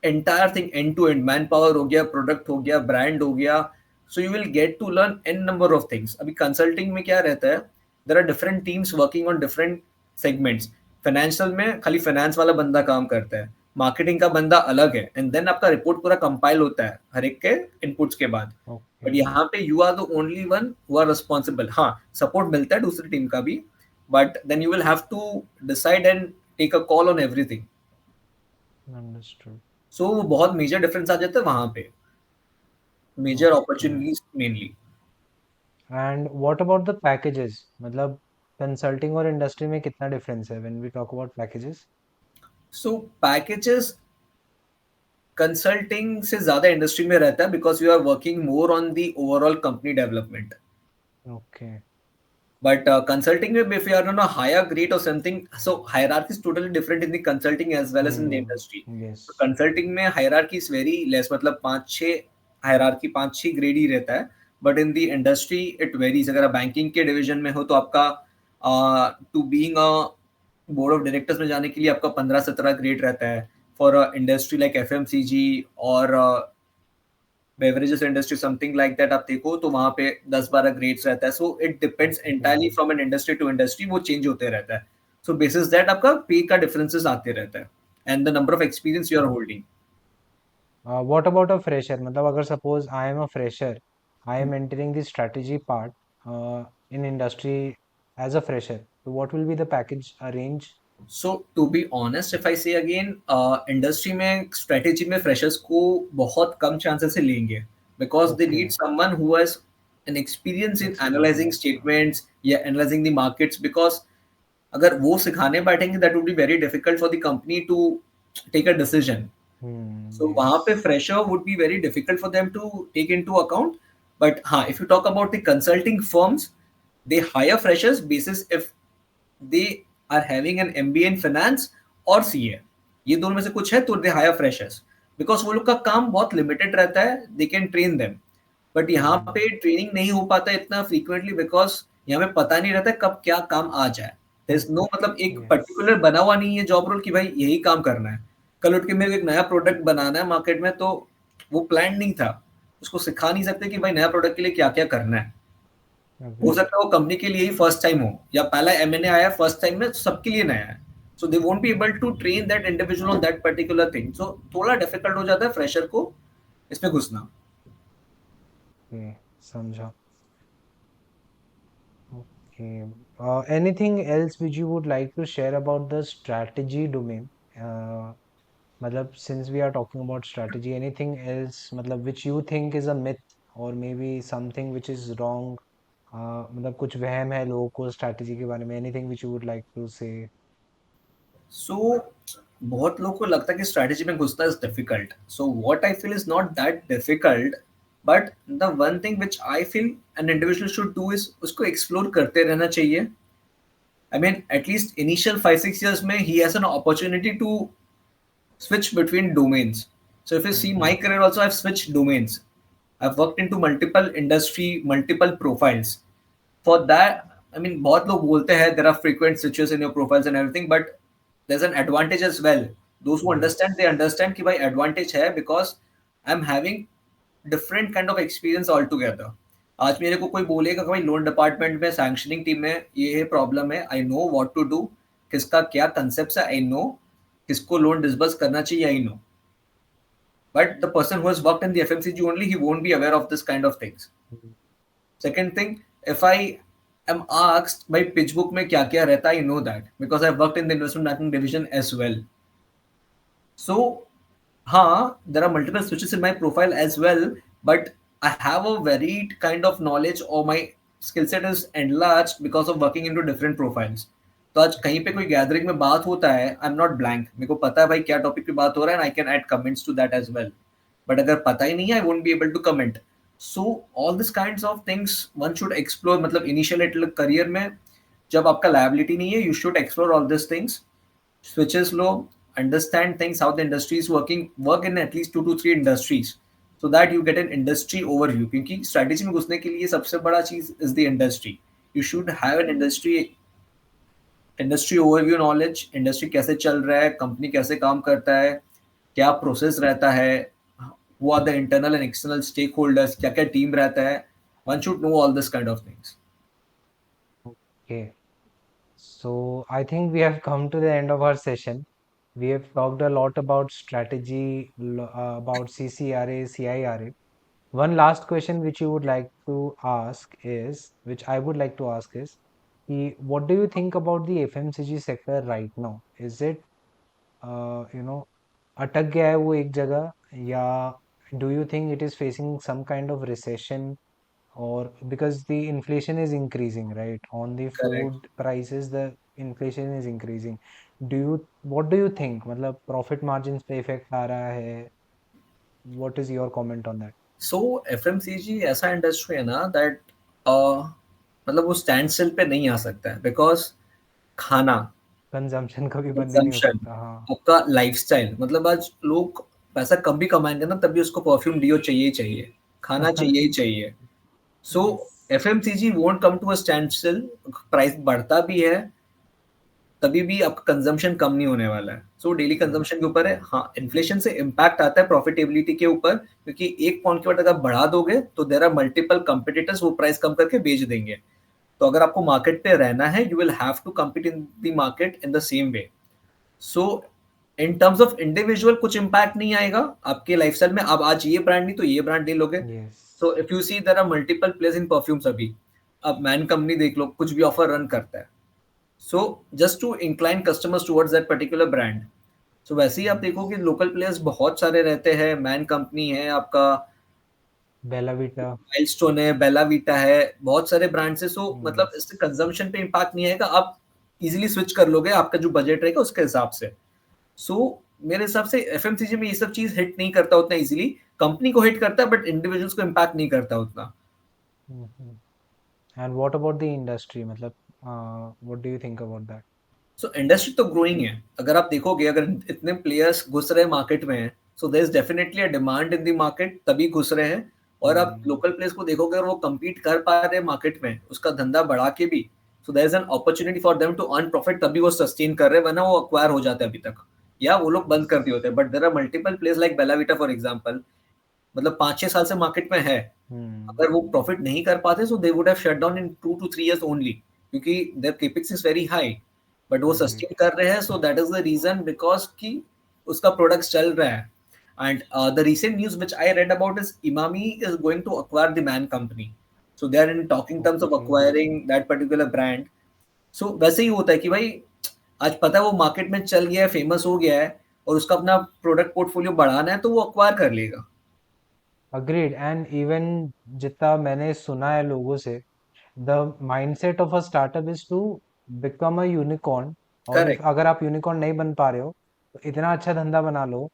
Speaker 2: entire thing, end to end, manpower हो गया, प्रोडक्ट हो गया, ब्रांड हो गया, so you will get to learn an number of things. अभी कंसल्टिंग में क्या रहता है, there are different teams working on different segments. Financial में खाली फाइनेंस वाला बंदा काम करता है, मार्केटिंग का बंदा अलग है, एंड देन आपका रिपोर्ट पूरा कंपाइल होता है हर एक के इनपुट्स के बाद। But
Speaker 1: Okay.
Speaker 2: यहाँ पे you are the only one who are responsible. हाँ, सपोर्ट मिलता है दूसरी टीम का भी, but then you will have to decide and take a call on everything.
Speaker 1: Understood.
Speaker 2: So वो बहुत मेजर डिफरेंस आ जाता है वहां पे, major
Speaker 1: Okay.
Speaker 2: Opportunities mainly.
Speaker 1: And what about the packages? मतलब consulting और industry में कितना difference है when we talk about packages?
Speaker 2: So packages consulting से ज्यादा इंडस्ट्री में रहता है, because you are working more on the overall company development.
Speaker 1: Okay.
Speaker 2: But consulting, if you are on a higher grade or something, so hierarchy is totally different in the consulting as well as in the
Speaker 1: Hmm.
Speaker 2: industry. So
Speaker 1: Yes.
Speaker 2: consulting में hierarchy is very less, मतलब पाँच छः hierarchy, पाँच छः grade ही रहता है। But in the industry it varies. अगर आप बैंकिंग के डिवीजन में हो तो आपका to being a board of directors में जाने के लिए आपका 15-17 ग्रेड रहता है। फॉर इंडस्ट्री लाइक एफएमसीजी और beverages industry something like that आप देखो तो वहां पे 10-12 ग्रेड्स रहता है। So it depends entirely
Speaker 1: Okay.
Speaker 2: From an industry to industry, वो चेंज होते रहता है। सो बेसिस दैट आपका पे का डिफरेंसेस आते रहता है and the number of experience you are holding.
Speaker 1: What about a fresher? मतलब अगर suppose I am a fresher, I am entering the strategy part in industry as a fresher. So what will be the package range?
Speaker 2: So to be honest if I say again, industry में strategy में freshers को बहुत कम chances से लेंगे, because they need
Speaker 1: Okay.
Speaker 2: Someone who has an experience in analysing
Speaker 1: Experience.
Speaker 2: Statements या analysing the markets. Because अगर वो सिखाने बैठेंगे that would be very difficult for the company to take a decision.
Speaker 1: Hmm.
Speaker 2: So वहाँ पे
Speaker 1: Yes.
Speaker 2: fresher would be very difficult for them to take into account. But हाँ, if you talk about the consulting firms, they hire freshers basis if they are having an MBA in finance और CA, ये दोनों में से कुछ है तो they hire freshers, because वो लोग का काम बहुत limited रहता है, they can train them. But यहाँ
Speaker 1: Hmm.
Speaker 2: पे ट्रेनिंग नहीं हो पाता इतना फ्रीक्वेंटली, बिकॉज यहाँ पे पता नहीं रहता कब क्या काम आ जाए। देयर इज नो, मतलब एक
Speaker 1: Yes.
Speaker 2: पर्टिकुलर बना हुआ नहीं है जॉब रोल कि भाई यही काम करना है। कल उठ के मेरे को एक नया प्रोडक्ट बनाना है मार्केट में, तो वो प्लान नहीं था, उसको सिखा नहीं सकते कि भाई नया प्रोडक्ट के लिए क्या क्या करना है। हो
Speaker 1: Agreed.
Speaker 2: सकता है वो कंपनी के लिए ही फर्स्ट टाइम हो या पहला एमएनए आया फर्स्ट टाइम में, सबके लिए नया है। So they won't be able to train that individual on that particular thing. So थोड़ा डिफिकल्ट हो जाता है फ्रेशर को इसमें घुसना।
Speaker 1: Okay. समझा. Okay. Anything else which you would like to share about the strategy domain? Uh, मतलब since we are talking about strategy, anything else मतलब which you think is a myth or maybe something which is wrong? मतलब कुछ वहम है लोगों को strategy के बारे में? Anything which you would like to say?
Speaker 2: सो बहुत लोगों को लगता है कि स्ट्रैटेजी में घुसना is difficult. So what I feel is not that difficult, but the one thing which I feel an individual should do is उसको एक्सप्लोर करते रहना चाहिए। I mean at least initial 5-6 years में ही has an opportunity to switch between domains. So if you see my
Speaker 1: Mm-hmm.
Speaker 2: career also, I've switched domains. I've worked into multiple industry, multiple profiles. For that, I mean, बहुत लोग बोलते हैं there are frequent switches in your profiles and everything, but there's an advantage as well. Those who understand, they
Speaker 1: Yes.
Speaker 2: understand कि भाई advantage है because I'm having different kind of experience altogether. आज मेरे को कोई बोलेगा कि भाई लोन डिपार्टमेंट में सैंक्शनिंग टीम में ये प्रॉब्लम है, I know what to do, किसका क्या कंसेप्ट है, आई नो किसको लोन डिसबर्स करना चाहिए, I know. But the person who has worked in the FMCG only, he won't be aware of this kind of things. Second thing, if I am asked भाई pitch book में क्या क्या रहता है, I know that because I worked in the investment banking division as well. So हाँ, there are multiple switches in my profile as well, but I have a varied kind of knowledge or my skill set is enlarged because of working into different profiles. तो आज कहीं पे कोई gathering में बात होता है, आई एम नॉट ब्लैंक, मेरे को पता है भाई क्या टॉपिक पे बात हो रहा है, and I can add comments to that as well. But अगर पता ही नहीं है, I won't be able to comment. So all this kinds of things one should explore, मतलब इनिशियल करियर में जब आपका लायबिलिटी नहीं है, you should explore all this things, switches low, understand things how the industry is working, work in at least 2 to 3 industries, so that you get an industry overview, क्योंकि strategy में घुसने के लिए सबसे बड़ा चीज is the industry. You should have an industry overview knowledge, industry कैसे चल रहा है, कंपनी कैसे काम करता है, क्या प्रोसेस रहता है, who are the internal and external stakeholders, क्या क्या टीम रहता है. One should know all this kind of things.
Speaker 1: Okay. So I think we have come to the end of our session. We have talked a lot about strategy, about CCRA, CIRA. One last question which you would like to ask is, which I would like to ask is, what do you think about the FMCG sector right now? Is it, अटक गया है वो एक जगह, या do you think it is facing some kind of recession, or because the inflation is increasing, right? On the
Speaker 2: Correct.
Speaker 1: food prices, the inflation is increasing. What do you think? मतलब profit margins पे effect आ रहा है? What is your comment on that?
Speaker 2: So FMCG ऐसा industry है ना that मतलब वो stand still पे नहीं आ सकता है, बिकॉज खाना,
Speaker 1: Consumption कभी बंद ही नहीं हो
Speaker 2: कंजम्पशन,
Speaker 1: सकता, हाँ.
Speaker 2: आपका लाइफस्टाइल, मतलब आज लोग पैसा कम भी कमाएंगे ना तभी उसको परफ्यूम डियो चाहिए ही चाहिए, खाना चाहिए ही चाहिए. So
Speaker 1: Yes.
Speaker 2: FMCG won't come to a stand still. Price बढ़ता भी है तभी भी आपका कंजम्पशन कम नहीं होने वाला है. So daily
Speaker 1: Hmm.
Speaker 2: कंजम्पशन के ऊपर है. हाँ, इन्फ्लेशन से इम्पैक्ट आता है प्रॉफिटेबिलिटी के ऊपर, क्योंकि एक पॉइंट के बाद अगर बढ़ा दोगे तो देर आर मल्टीपल कंपिटिटर्स, वो प्राइस कम करके बेच देंगे. तो अगर आपको मार्केट पे रहना है, you will have to compete in the market in the same way. So in terms of individual कुछ इम्पैक्ट नहीं आएगा आपके लाइफस्टाइल में. अब आज ये ब्रांड नहीं तो ये ब्रांड ले लोगे.
Speaker 1: Yes.
Speaker 2: So if you see there are multiple players in perfumes अभी. अब मैन कंपनी देख लो, कुछ भी ऑफर रन करता है. So just to incline customers towards that particular brand. So वैसे ही आप देखो कि लोकल प्लेयर्स बहुत सारे रहते हैं. मैन कंपनी है आपका,
Speaker 1: Bella Vita.
Speaker 2: माइलस्टोन है, बेला वीटा है, बहुत सारे ब्रांड्स है. सो मतलब
Speaker 1: Yes.
Speaker 2: इससे कंजम्पशन पे इम्पैक्ट नहीं आएगा. आप इजीली स्विच कर लोगे आपका जो बजट रहेगा उसके हिसाब से. सो मेरे हिसाब से एफएमसीजी में ये सब चीज हिट नहीं करता उतना इजीली. कंपनी को हिट करता है बट इंडिविजुअल्स को इम्पैक्ट नहीं करता उतना.
Speaker 1: Mhm. And what about the industry? मतलब, what do you think about that?
Speaker 2: So industry तो ग्रोइंग है. अगर आप देखोगे, अगर इतने प्लेयर्स घुस रहे मार्केट में, so there is definitely a demand in the market, तभी घुस रहे हैं. और आप लोकल प्लेयर्स को देखोगे अगर वो compete कर पा रहे हैं मार्केट में, उसका धंधा बढ़ा के भी, so there is an opportunity for them to earn profit, तभी वो सस्टेन कर रहे हैं, वरना वो अक्वायर हो जाते हैं अभी तक, या वो लोग बंद कर दिए होते हैं. But there are multiple players like Bellavita for example, मतलब 5-6 साल से मार्केट में है.
Speaker 1: Hmm.
Speaker 2: अगर वो प्रॉफिट नहीं कर पाते so they would have shut down in 2 to 3 years only, क्योंकि their capex is very high. But वो
Speaker 1: Agreed.
Speaker 2: सस्टेन कर रहे हैं. So that is the reason, because कि उसका प्रोडक्ट चल रहा है. And the recent news which I read about is Emami is going to acquire the Man Company. So they are in talking terms of
Speaker 1: Okay.
Speaker 2: Acquiring that particular brand. So वैसे ही होता है कि भाई आज पता है वो मार्केट में चल गया है, फेमस हो गया है, और उसका अपना प्रोडक्ट पोर्टफोलियो बढ़ाना है तो वो अक्वायर कर लेगा.
Speaker 1: Agreed. And even जितना मैंने सुना है लोगों से, the mindset of a startup is to become a unicorn. और if
Speaker 2: करेक्ट.
Speaker 1: अगर आप यूनिकॉर्न नहीं बन पा रहे हो, तो इतना अच्छा धंधा बना लो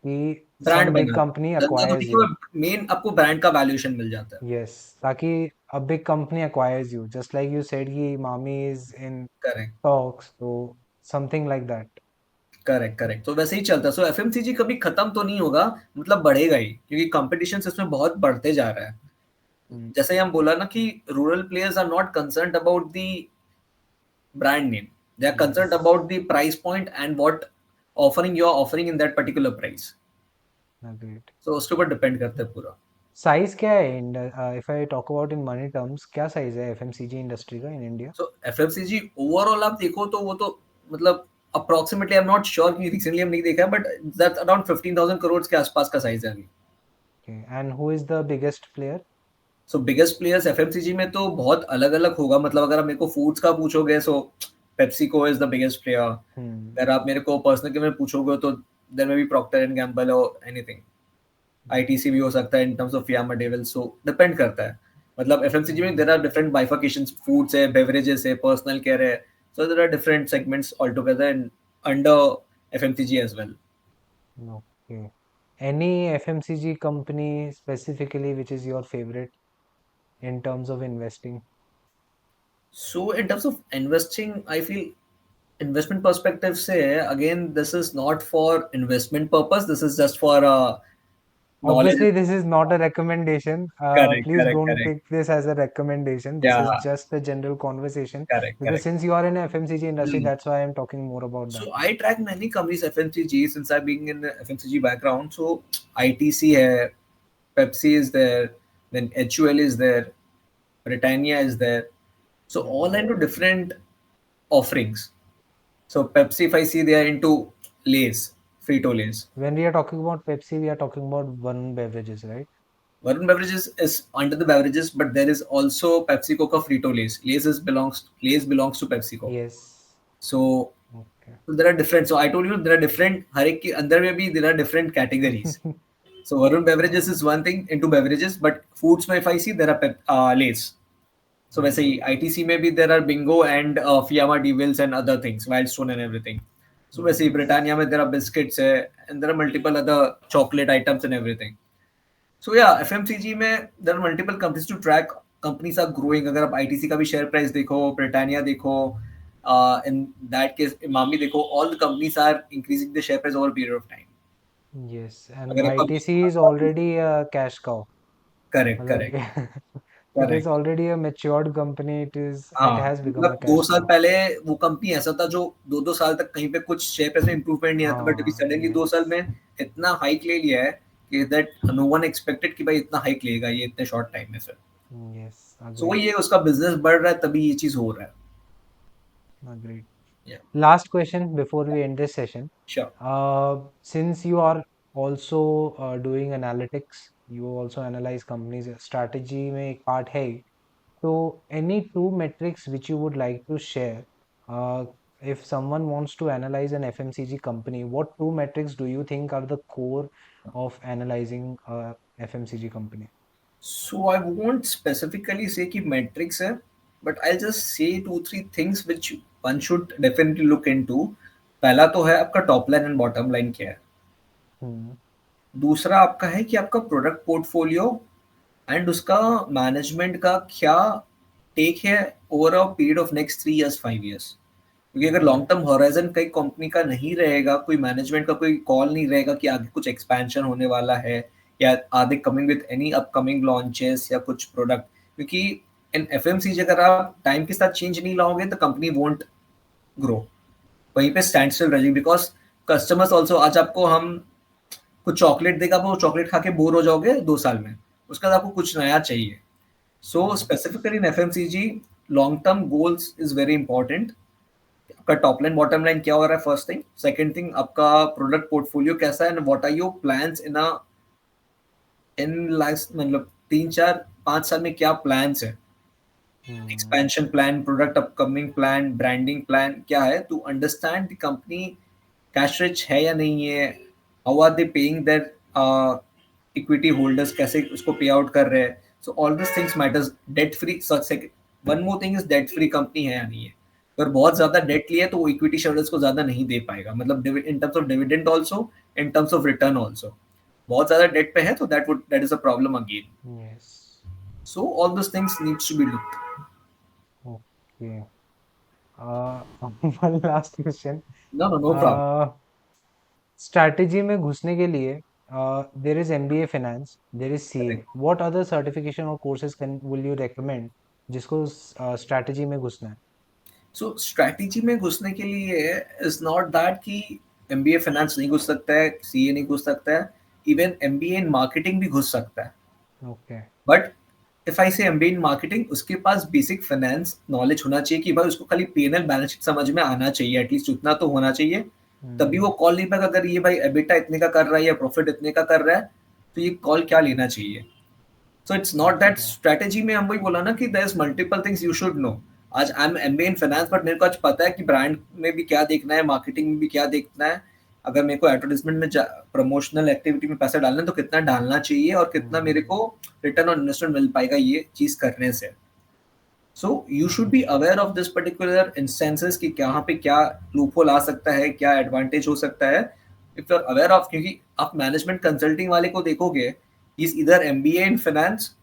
Speaker 1: कि
Speaker 2: ब्रांड
Speaker 1: some big
Speaker 2: बना लो.
Speaker 1: company
Speaker 2: धंधा
Speaker 1: acquires
Speaker 2: थोड़ी
Speaker 1: you.
Speaker 2: मेन आपको ब्रांड का वैल्यूएशन मिल जाता है.
Speaker 1: Yes, ताकि a big company acquires you, just like you said कि Mami is in
Speaker 2: correct.
Speaker 1: talks, so something like that.
Speaker 2: Correct. Correct. तो वैसे ही चलता है. सो एफएमसीजी कभी खत्म तो नहीं होगा, मतलब बढ़ेगा ही, क्योंकि कंपटीशन इसमें बहुत बढ़ते जा रहा है.
Speaker 1: Hmm.
Speaker 2: जैसे हम बोला ना कि rural players are not concerned about the brand name, they are concerned
Speaker 1: Yes,
Speaker 2: about the price point and what offering you are offering in that particular price.
Speaker 1: agreed.
Speaker 2: So उसके ऊपर डिपेंड करता है पूरा.
Speaker 1: साइज क्या है if I talk about in money terms, क्या size है FMCG industry का in India?
Speaker 2: So FMCG overall आप देखो तो वो तो मतलब approximately I am not sure कि रिसेंटली हम नहीं देखा है, बट दैट्स अराउंड 15,000 करोड़ के आसपास का साइज है अभी.
Speaker 1: Okay, and who is the biggest player?
Speaker 2: So biggest players FMCG में तो बहुत अलग अलग होगा. मतलब अगर आप मेरे को फूड्स का पूछोगे, so PepsiCo is the biggest player.
Speaker 1: Hmm.
Speaker 2: अगर आप मेरे को पर्सनल के में पूछोगे तो there may be Procter and Gamble और एनीथिंग. आईटीसी भी हो सकता है in terms of Fiama devil. So depend करता है. मतलब एफएमसीजी में there are different bifurcations. Foods है, बेवरेजेस है, पर्सनल केयर है. So there are different segments all together in under FMCG as well.
Speaker 1: Okay. Any FMCG company specifically which is your favorite in terms of investing?
Speaker 2: So in terms of investing, I feel investment perspective से again this is not for investment purpose, this is just for knowledge.
Speaker 1: Obviously, this is not a recommendation.
Speaker 2: Correct,
Speaker 1: Please
Speaker 2: correct,
Speaker 1: don't
Speaker 2: correct.
Speaker 1: take this as a recommendation. This is
Speaker 2: Yeah,
Speaker 1: just a general conversation
Speaker 2: correct,
Speaker 1: because
Speaker 2: correct.
Speaker 1: since you are in FMCG industry,
Speaker 2: Hmm.
Speaker 1: that's why I'm talking more about that.
Speaker 2: So I track many companies FMCG since I've been in the FMCG background. So ITC hai, Pepsi is there, then HUL is there, Britannia is there. So all
Speaker 1: Mhm.
Speaker 2: into different offerings. So Pepsi, if I see they are into Lay's, Frito Lay's.
Speaker 1: When we are talking about Pepsi, we are talking about Varun beverages, right?
Speaker 2: Varun Beverages is under the beverages, but there is also Pepsi Coca Frito Lay's. Lay's belongs to PepsiCo.
Speaker 1: Yes.
Speaker 2: So
Speaker 1: Okay.
Speaker 2: so there are different. So I told you there are different. हर एक के अंदर में भी there are different categories. So Varun Beverages is one thing into beverages, but foods में if I see there are Lay's. So वैसे ही ITC में भी there are Bingo and Fiamma Devils and other things, Wildstone and everything. So वैसे ही
Speaker 1: Yes.
Speaker 2: Britannia में there are biscuits है and there are multiple other chocolate items and everything. So yeah, FMCG में there are multiple companies to track. Companies are growing. अगर आप ITC का भी share price देखो, Britannia देखो, in that case Imami देखो, all the companies are increasing the share price over a period of time.
Speaker 1: Yes. And
Speaker 2: अगर आपका
Speaker 1: ITC is already a cash cow.
Speaker 2: Correct
Speaker 1: मतलब
Speaker 2: correct
Speaker 1: it is
Speaker 2: correct
Speaker 1: already a matured company. It
Speaker 2: हाँ,
Speaker 1: has become a
Speaker 2: मतलब 2
Speaker 1: cash
Speaker 2: साल
Speaker 1: cow.
Speaker 2: पहले वो company ऐसा था जो 2-2 साल तक कहीं पे कुछ शेयर प्राइस में इंप्रूवमेंट नहीं आता, बट अभी
Speaker 1: हाँ.
Speaker 2: सडनली 2 साल
Speaker 1: Yes.
Speaker 2: में इतना हाइक ले लिया है कि दैट नो वन एक्सपेक्टेड कि भाई इतना हाइक लेगा ये इतने शॉर्ट टाइम में फिर।
Speaker 1: Yes.
Speaker 2: सो
Speaker 1: Agreed.
Speaker 2: वही है, उसका बिजनेस बढ़ रहा है तभी ये चीज हो रहा है।
Speaker 1: Agreed.
Speaker 2: या
Speaker 1: Last question before we end this session.
Speaker 2: Sure.
Speaker 1: Since you are also doing analytics, you also analyze companies. Strategy में एक part है ही. So any two metrics which you would like to share, uh, if someone wants to analyze an FMCG company, what two metrics do you think are the core of analyzing a FMCG company?
Speaker 2: So I won't specifically से कि matrix है, but I just say 2-3 things which one should definitely look into. पहला तो है आपका top line and bottom line क्या है।
Speaker 1: Hmm.
Speaker 2: दूसरा आपका है कि आपका प्रोडक्ट पोर्टफोलियो एंड उसका मैनेजमेंट का क्या टेक है over a period of next 3 years 5 years. क्योंकि अगर
Speaker 1: Okay.
Speaker 2: लॉन्ग टर्म हॉराइजन कई कंपनी का नहीं रहेगा, कोई मैनेजमेंट का कोई कॉल नहीं रहेगा कि आगे कुछ एक्सपेंशन होने वाला है या are they coming with any upcoming launches या कुछ प्रोडक्ट, क्योंकि इन एफएमसीजी अगर आप टाइम के साथ चेंज नहीं लाओगे तो कंपनी वोंट ग्रो, वहीं पे स्टैंड स्टिल रहेगी। बिकॉज कस्टमर्स ऑल्सो, आज आपको हम कुछ चॉकलेट देगा, आप वो चॉकलेट खा के बोर हो जाओगे 2 साल में, उसके बाद आपको कुछ नया चाहिए। So
Speaker 1: Yes.
Speaker 2: Specifically in FMCG long term goals is very important. आपका टॉप लाइन बॉटम लाइन क्या हो रहा है, फर्स्ट थिंग। सेकंड थिंग, आपका प्रोडक्ट पोर्टफोलियो कैसा है and what are your plans in last, मतलब 3 4 5 साल में क्या प्लान्स है,
Speaker 1: Hmm.
Speaker 2: Expansion plan, product upcoming plan, branding plan क्या है, to understand the company cash rich है या नहीं है, how are they paying their equity holders, कैसे उसको पे आउट कर रहे हैं। So all this things matters. Debt free, one more thing is debt free company है या नहीं है। अगर बहुत ज्यादा डेट लिया है तो वो इक्विटी शेयरहोल्डर्स को ज्यादा नहीं दे पाएगा, मतलब in terms of dividend also, in terms of return also. बहुत ज्यादा डेट पे है तो that is a problem again.
Speaker 1: Yes.
Speaker 2: So all this things needs to be looked.
Speaker 1: Okay. One last question.
Speaker 2: No no no problem.
Speaker 1: Strategy में घुसने के लिए there is MBA finance, there is CA. What other certification और courses can will you recommend जिसको strategy में घुसना है?
Speaker 2: So strategy में घुसने के लिए इज नॉट दैट कि एमबीए फाइनेंस नहीं घुस सकता है, सीए नहीं घुस सकता है, इवन एमबीए इन मार्केटिंग भी घुस सकता है।
Speaker 1: ओके.
Speaker 2: बट इफ आई से एमबीए इन मार्केटिंग, उसके पास बेसिक फाइनेंस नॉलेज होना चाहिए कि भाई उसको खाली पीएनएल बैलेंस शीट समझ में आना चाहिए, एटलीस्ट उतना तो होना चाहिए। तभी वो कॉल नहीं पाएगा। अगर ये भाई एबिटा इतने का कर रहा है या प्रॉफिट इतने का कर रहा है तो ये कॉल क्या लेना चाहिए। So it's not that
Speaker 1: okay.
Speaker 2: Strategy में हम वही बोला ना कि there is multiple things you should know. आज I am MBA in finance, but मेरे को आज पता है कि ब्रांड में भी क्या देखना है, मार्केटिंग में भी क्या देखना है। अगर मेरे को एडवर्टाइजमेंट में प्रमोशनल एक्टिविटी में पैसा डालना है तो कितना डालना चाहिए और कितना मेरे को रिटर्न ऑन इन्वेस्टमेंट मिल पाएगा ये चीज करने से। So you should be aware of this particular instances कि कहाँ पे क्या लूपहोल आ सकता है, क्या एडवांटेज हो सकता है। If you are aware of, क्योंकि आप मैनेजमेंट कंसल्टिंग वाले को देखोगे, इज इधर एमबीए इन फाइनेंस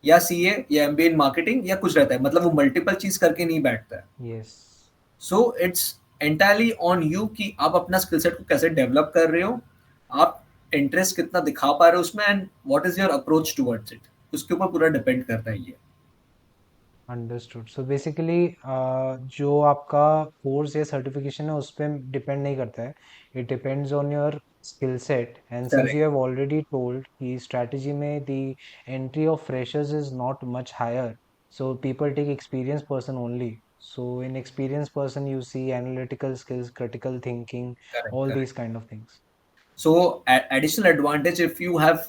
Speaker 2: या सीए या एमबीए इन मार्केटिंग या कुछ रहता है, मतलब वो मल्टीपल चीज करके नहीं बैठता है।
Speaker 1: Yes.
Speaker 2: So it's entirely on you कि आप अपना स्किल सेट को कैसे डेवलप कर रहे हो। आप इंटरेस्ट कितना दिखा पा रहे हो उसमें, and what is your approach towards it, उसके ऊपर पूरा डिपेंड करता है ये।
Speaker 1: अंडरस्टूड। सो बेसिकली जो आपका कोर्स या सर्टिफिकेशन है उस पर डिपेंड नहीं करता है, it depends on your skill set. And since you
Speaker 2: correct.
Speaker 1: Have already told कि स्ट्रैटेजी में the entry of freshers is not much higher, so people take experience person only. So in experience person you see analytical skills, critical thinking,
Speaker 2: correct.
Speaker 1: all these
Speaker 2: correct.
Speaker 1: kind of things.
Speaker 2: So, additional advantage if you have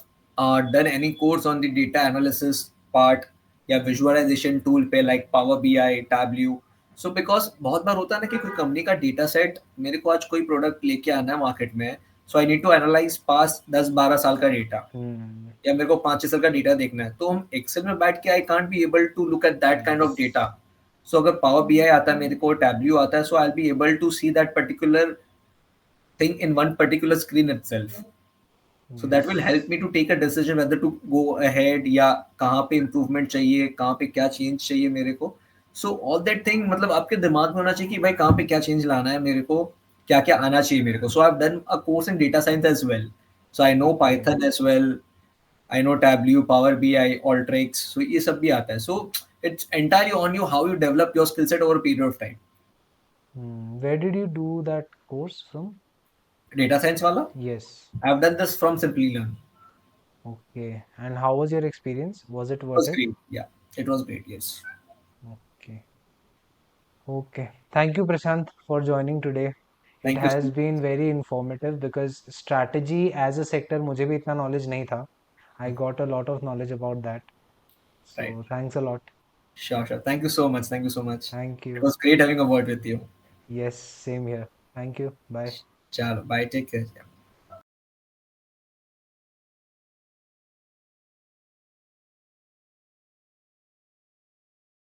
Speaker 2: done any course on the data analysis part या visualization tool पे like Power BI, Tableau. So because बहुत बार होता है ना कि कोई company का data set, मेरे को आज कोई प्रोडक्ट लेके आना है मार्केट में, सो आई नीड टू एनालाइज पास 10-12 साल का डेटा,
Speaker 1: Hmm.
Speaker 2: या मेरे को 5-6 साल का डेटा देखना है, तो हम एक्सेल में बैठ के I can't be able to look at that kind of
Speaker 1: Yes.
Speaker 2: Data. So अगर पावर बीआई आता है मेरे को, टैब्ल्यू आता है, so I be able to see that particular thing in one particular screen itself. So that will
Speaker 1: Yes.
Speaker 2: help me to take a decision whether to go ahead या कहाँ पे improvement चाहिए, कहाँ पे क्या change चाहिए मेरे को. So all that thing मतलब आपके दिमाग में होना चाहिए कि भाई कहाँ पे क्या change लाना है मेरे को, क्या क्या आना चाहिए मेरे को. So I've done a course in data science as well. So I know
Speaker 1: Okay.
Speaker 2: Python as well. I know Tableau, Power BI, Alteryx. So ये सब भी आता है. So it's entirely on you how you develop your skill set over a period of time.
Speaker 1: Where did you do that course from?
Speaker 2: Data science वाला,
Speaker 1: Yes.
Speaker 2: I've done this from Simply Learn.
Speaker 1: Okay. And how was your experience? Was it
Speaker 2: It
Speaker 1: worth
Speaker 2: was
Speaker 1: it?
Speaker 2: great. Yeah, it was great. Yes.
Speaker 1: Okay. Okay. Thank you, Prashant, for joining today. It
Speaker 2: Thank you so
Speaker 1: has
Speaker 2: much.
Speaker 1: been very informative because strategy as a sector मुझे भी इतना knowledge नहीं था. I got a lot of knowledge about that.
Speaker 2: Right.
Speaker 1: So thanks a lot.
Speaker 2: Sure, sure. Thank you so much. Thank you so much.
Speaker 1: Thank
Speaker 2: It
Speaker 1: you.
Speaker 2: was great having a word with you.
Speaker 1: Yes, same here. Thank you. Bye.
Speaker 2: Chalo, bye. Take care.